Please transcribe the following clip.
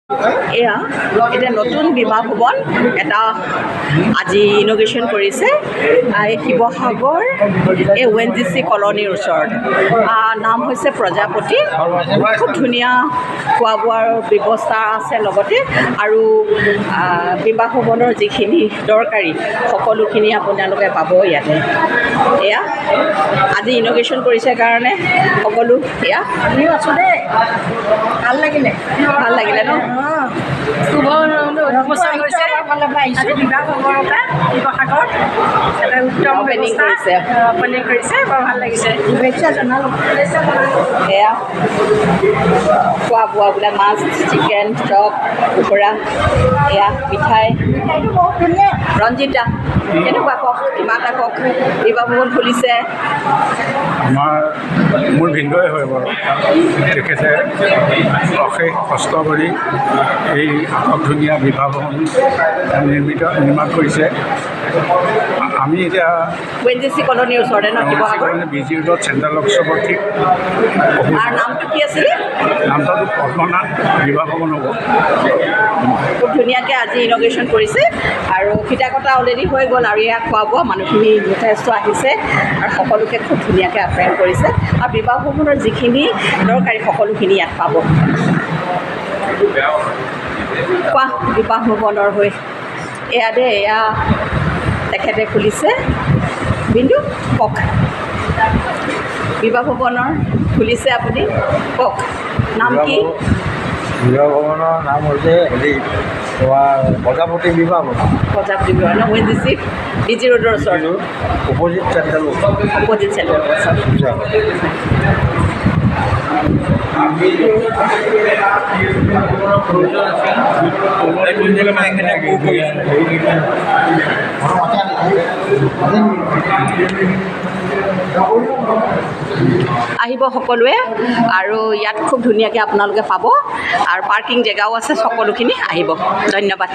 এয়া এটা নতুন বিবাহ ভৱন এটা আজি ইনগ্ৰেশ্যন কৰিছে শিৱসাগৰ এই ONGC কলনীৰ ওচৰত নাম হৈছে প্ৰজাপতি খুব ধুনীয়া খোৱা বোৱাৰ ব্যৱস্থা আছে লগতে আৰু বিবাহ ভৱনৰ যিখিনি দৰকাৰী সকলোখিনি আপোনালোকে পাব ইয়াতে এয়া আজি ইনগ্ৰেশ্যন কৰিছে কাৰণে সকলো এয়া আমিও আছোঁ দেই ভাল লাগিলে ন শুভ অনুষ্ঠান হৈছে আজি বিবাহ ভৱনৰ পৰা শিৱসাগৰত এটা উত্তম ব্যৱস্থা অপেনিং কৰিছে বৰ ভাল লাগিছে শুভেচ্ছা জনালোঁ এয়া খোৱা বোৱাবিলাক মাছ চিকেন চপ কুকুৰা এয়া মিঠাই বহুত ধুনীয়া ৰঞ্জিতা কেনেকুৱা কওক কিবা এটা কওক বিবাহ ভৱন খুলিছে মোৰ ভিনদৈ হয় বাৰু তেখেতে অশেষ কষ্ট কৰি এই খুব ধুনীয়া বিবাহ ভৱন নিৰ্মাণ কৰিছে আমি এতিয়া ONGC কলনীৰ ওচৰতে ন শিৱসাগৰ BG ৰোডত চেণ্ট্ৰেল অফিচৰ ঠিক আৰু নামটো কি আছিলে নামটো পদ্মনাথ বিবাহ ভৱন হ'ব খুব ধুনীয়াকৈ আজি ইনগ্ৰেশ্যন কৰিছে আৰু ফিটা কটা অলৰেডি হৈ গ'ল আৰু ইয়াত খোৱা বোৱা মানুহখিনি যথেষ্ট আহিছে আৰু সকলোকে খুব ধুনীয়াকৈ আপ্যায়ন কৰিছে আৰু বিবাহ ভৱনৰ যিখিনি দৰকাৰী সকলোখিনি ইয়াত পাব কোৱা বিবাহ ভৱনৰ হৈ এয়া দে এয়া তেখেতে খুলিছে বিন্দু কওক বিবাহ ভৱনৰ খুলিছে আপুনি কওক নাম কি বিবাহ ভৱনৰ নাম হৈছে তোমাৰ প্ৰজাপতি বিবাহ ভৱন প্ৰজাপতি বিবাহ ন ONGC BG ৰোডৰ ওচৰত অপজিট চেণ্ট্ৰেল অপজিট চেণ্টাৰৰ ওচৰত আহিব সকলোৱে আৰু ইয়াত খুব ধুনীয়াকৈ আপোনালোকে পাব আৰু পাৰ্কিং জেগাও আছে সকলোখিনি আহিব ধন্যবাদ